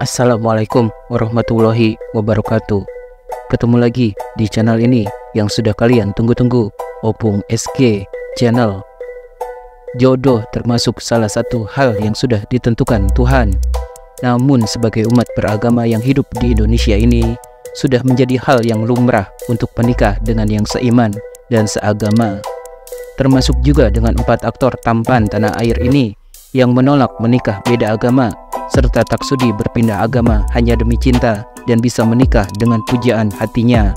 Assalamualaikum warahmatullahi wabarakatuh. Ketemu lagi di channel ini yang sudah kalian tunggu-tunggu, Opung SG Channel. Jodoh termasuk salah satu hal yang sudah ditentukan Tuhan. Namun sebagai umat beragama yang hidup di Indonesia ini, sudah menjadi hal yang lumrah untuk menikah dengan yang seiman dan seagama. Termasuk juga dengan 4 aktor tampan tanah air ini yang menolak menikah beda agama, serta tak sudi berpindah agama hanya demi cinta dan bisa menikah dengan pujaan hatinya.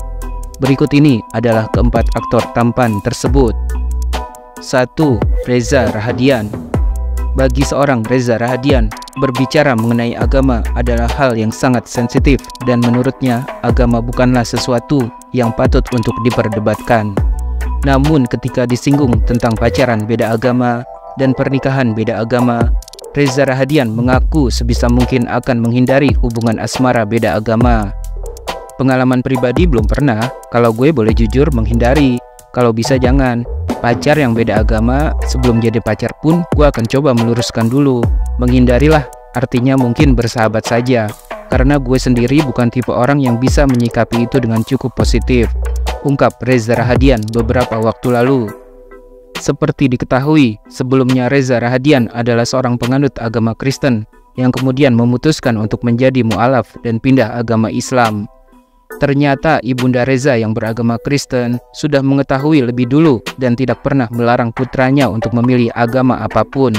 Berikut ini adalah keempat aktor tampan tersebut. 1. Reza Rahadian. Bagi seorang Reza Rahadian, berbicara mengenai agama adalah hal yang sangat sensitif dan menurutnya agama bukanlah sesuatu yang patut untuk diperdebatkan. Namun ketika disinggung tentang pacaran beda agama dan pernikahan beda agama, Reza Rahadian mengaku sebisa mungkin akan menghindari hubungan asmara beda agama. Pengalaman pribadi belum pernah, kalau gue boleh jujur menghindari. Kalau bisa jangan. Pacar yang beda agama, sebelum jadi pacar pun gue akan coba meluruskan dulu. Menghindarilah, artinya mungkin bersahabat saja. Karena gue sendiri bukan tipe orang yang bisa menyikapi itu dengan cukup positif, ungkap Reza Rahadian beberapa waktu lalu. Seperti diketahui, sebelumnya Reza Rahadian adalah seorang penganut agama Kristen yang kemudian memutuskan untuk menjadi mu'alaf dan pindah agama Islam. Ternyata ibunda Reza yang beragama Kristen sudah mengetahui lebih dulu dan tidak pernah melarang putranya untuk memilih agama apapun.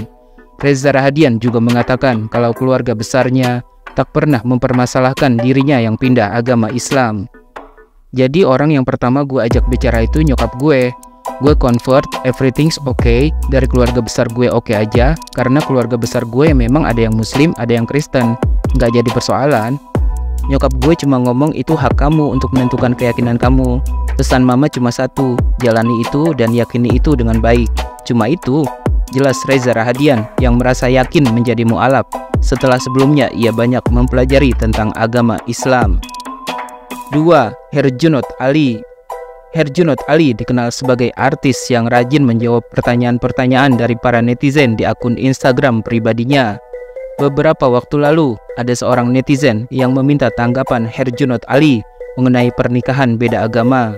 Reza Rahadian juga mengatakan kalau keluarga besarnya tak pernah mempermasalahkan dirinya yang pindah agama Islam. Jadi orang yang pertama gue ajak bicara itu nyokap gue. Gue convert, everything's okay, dari keluarga besar gue oke aja, karena keluarga besar gue memang ada yang muslim, ada yang Kristen, nggak jadi persoalan. Nyokap gue cuma ngomong itu hak kamu untuk menentukan keyakinan kamu. Pesan mama cuma satu, jalani itu dan yakini itu dengan baik. Cuma itu, jelas Reza Rahadian yang merasa yakin menjadi mu'alaf setelah sebelumnya ia banyak mempelajari tentang agama Islam. 2. Herjunot Ali. Herjunot Ali dikenal sebagai artis yang rajin menjawab pertanyaan-pertanyaan dari para netizen di akun Instagram pribadinya. Beberapa waktu lalu, ada seorang netizen yang meminta tanggapan Herjunot Ali mengenai pernikahan beda agama.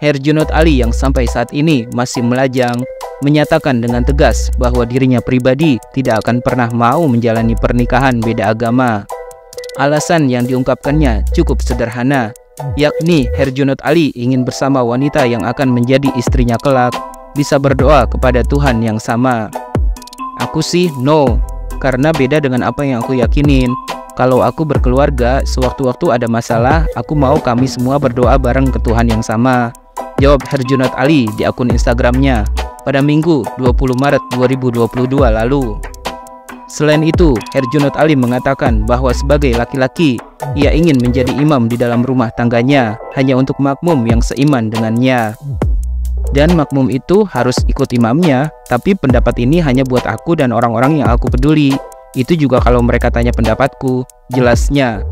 Herjunot Ali yang sampai saat ini masih melajang, menyatakan dengan tegas bahwa dirinya pribadi tidak akan pernah mau menjalani pernikahan beda agama. Alasan yang diungkapkannya cukup sederhana, yakni Herjunot Ali ingin bersama wanita yang akan menjadi istrinya kelak, bisa berdoa kepada Tuhan yang sama. Aku sih no, karena beda dengan apa yang aku yakinin. Kalau aku berkeluarga, sewaktu-waktu ada masalah, aku mau kami semua berdoa bareng ke Tuhan yang sama, jawab Herjunot Ali di akun Instagramnya pada Minggu 20 Maret 2022 lalu. Selain itu, Herjunot Ali mengatakan bahwa sebagai laki-laki, ia ingin menjadi imam di dalam rumah tangganya hanya untuk makmum yang seiman dengannya. Dan makmum itu harus ikut imamnya, tapi pendapat ini hanya buat aku dan orang-orang yang aku peduli. Itu juga kalau mereka tanya pendapatku, jelasnya.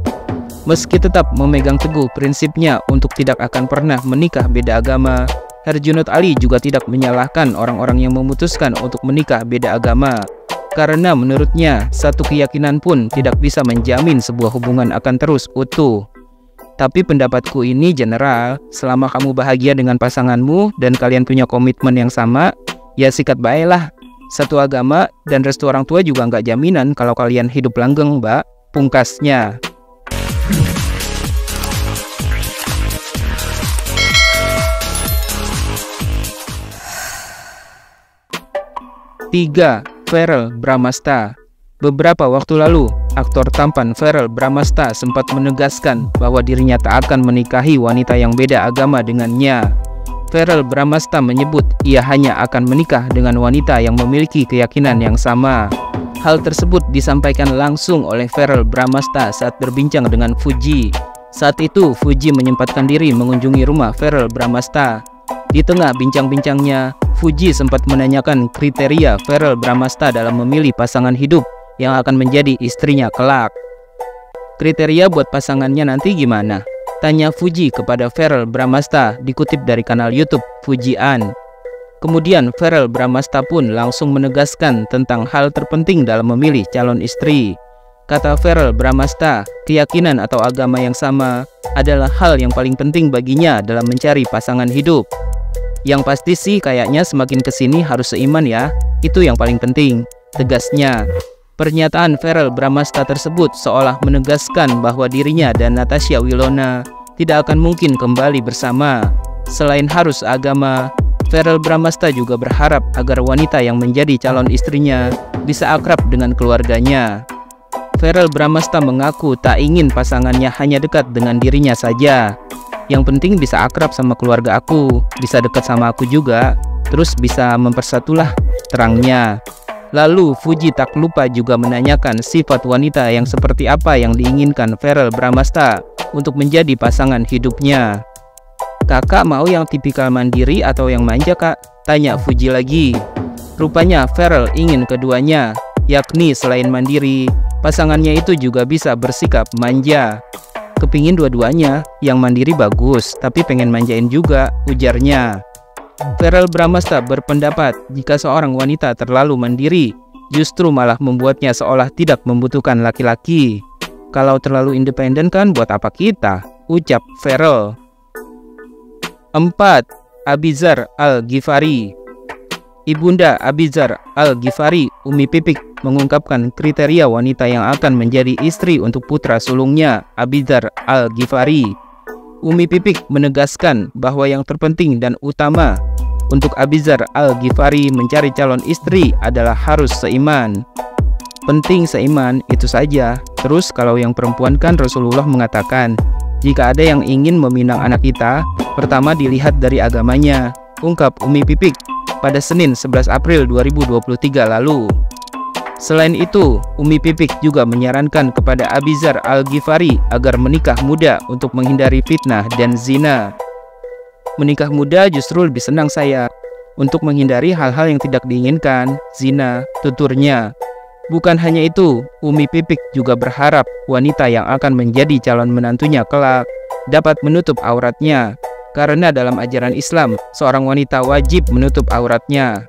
Meski tetap memegang teguh prinsipnya untuk tidak akan pernah menikah beda agama, Herjunot Ali juga tidak menyalahkan orang-orang yang memutuskan untuk menikah beda agama. Karena menurutnya, satu keyakinan pun tidak bisa menjamin sebuah hubungan akan terus utuh. Tapi pendapatku ini general, selama kamu bahagia dengan pasanganmu dan kalian punya komitmen yang sama, ya sikat baiklah. Satu agama dan restu orang tua juga nggak jaminan kalau kalian hidup langgeng, mbak, pungkasnya. Tiga. Verrell Bramasta. Beberapa waktu lalu, aktor tampan Verrell Bramasta sempat menegaskan bahwa dirinya tak akan menikahi wanita yang beda agama dengannya. Verrell Bramasta menyebut ia hanya akan menikah dengan wanita yang memiliki keyakinan yang sama. Hal tersebut disampaikan langsung oleh Verrell Bramasta saat berbincang dengan Fuji. Saat itu, Fuji menyempatkan diri mengunjungi rumah Verrell Bramasta. Di tengah bincang-bincangnya, Fuji sempat menanyakan kriteria Verrell Bramasta dalam memilih pasangan hidup yang akan menjadi istrinya kelak. Kriteria buat pasangannya nanti gimana? Tanya Fuji kepada Verrell Bramasta dikutip dari kanal YouTube Fujian. Kemudian Verrell Bramasta pun langsung menegaskan tentang hal terpenting dalam memilih calon istri. Kata Verrell Bramasta, keyakinan atau agama yang sama adalah hal yang paling penting baginya dalam mencari pasangan hidup. Yang pasti sih kayaknya semakin kesini harus seiman ya, itu yang paling penting, tegasnya. Pernyataan Verrell Bramasta tersebut seolah menegaskan bahwa dirinya dan Natasha Wilona tidak akan mungkin kembali bersama. Selain harus agama, Verrell Bramasta juga berharap agar wanita yang menjadi calon istrinya bisa akrab dengan keluarganya. Verrell Bramasta mengaku tak ingin pasangannya hanya dekat dengan dirinya saja. Yang penting bisa akrab sama keluarga aku, bisa dekat sama aku juga, terus bisa mempersatulah, terangnya. Lalu Fuji tak lupa juga menanyakan sifat wanita yang seperti apa yang diinginkan Verrell Bramasta untuk menjadi pasangan hidupnya. Kakak mau yang tipikal mandiri atau yang manja kak? Tanya Fuji lagi. Rupanya Verrell ingin keduanya, yakni selain mandiri, pasangannya itu juga bisa bersikap manja. Kepingin dua-duanya, yang mandiri bagus, tapi pengen manjain juga, ujarnya. Verrell Bramasta berpendapat jika seorang wanita terlalu mandiri, justru malah membuatnya seolah tidak membutuhkan laki-laki. Kalau terlalu independen kan buat apa kita, ucap Verrell. 4. Abizar Al-Ghifari. Ibunda Abizar Al-Ghifari, Umi Pipik, mengungkapkan kriteria wanita yang akan menjadi istri untuk putra sulungnya, Abizar Al-Ghifari. Umi Pipik menegaskan bahwa yang terpenting dan utama untuk Abizar Al-Ghifari mencari calon istri adalah harus seiman. Penting seiman, itu saja. Terus kalau yang perempuan kan Rasulullah mengatakan, jika ada yang ingin meminang anak kita, pertama dilihat dari agamanya, ungkap Umi Pipik pada Senin 11 April 2023 lalu. Selain itu, Umi Pipik juga menyarankan kepada Abizar Al-Ghifari agar menikah muda untuk menghindari fitnah dan zina. Menikah muda justru lebih senang saya, untuk menghindari hal-hal yang tidak diinginkan, zina, tuturnya. Bukan hanya itu, Umi Pipik juga berharap wanita yang akan menjadi calon menantunya kelak dapat menutup auratnya. Karena dalam ajaran Islam, seorang wanita wajib menutup auratnya.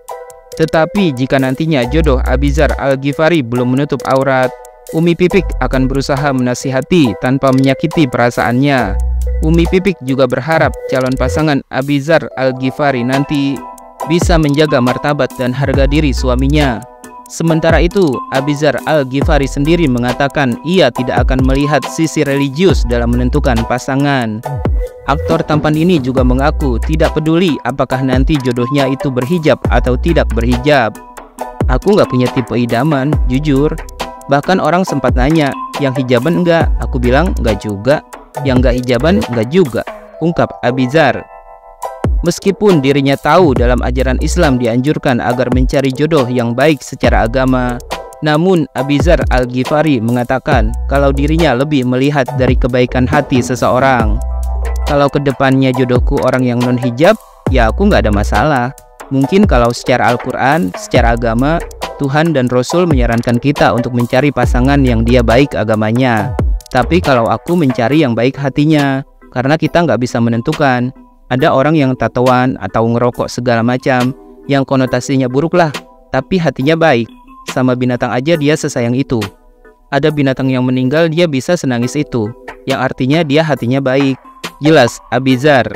Tetapi jika nantinya jodoh Abizar Al-Ghifari belum menutup aurat, Umi Pipik akan berusaha menasihati tanpa menyakiti perasaannya. Umi Pipik juga berharap calon pasangan Abizar Al-Ghifari nanti bisa menjaga martabat dan harga diri suaminya. Sementara itu, Abizar Al-Ghifari sendiri mengatakan ia tidak akan melihat sisi religius dalam menentukan pasangan. Aktor tampan ini juga mengaku tidak peduli apakah nanti jodohnya itu berhijab atau tidak berhijab. Aku nggak punya tipe idaman, jujur. Bahkan orang sempat nanya, yang hijaban enggak? Aku bilang enggak juga. Yang nggak hijaban enggak juga, ungkap Abizar. Meskipun dirinya tahu dalam ajaran Islam dianjurkan agar mencari jodoh yang baik secara agama, namun Abizar Al-Ghifari mengatakan kalau dirinya lebih melihat dari kebaikan hati seseorang. Kalau kedepannya jodohku orang yang non-hijab, ya aku nggak ada masalah. Mungkin kalau secara Al-Quran, secara agama, Tuhan dan Rasul menyarankan kita untuk mencari pasangan yang dia baik agamanya. Tapi kalau aku mencari yang baik hatinya, karena kita nggak bisa menentukan. Ada orang yang tatoan atau ngerokok segala macam, yang konotasinya buruk lah, tapi hatinya baik. Sama binatang aja dia sesayang itu. Ada binatang yang meninggal dia bisa senangis itu, yang artinya dia hatinya baik. Jelas Abizar.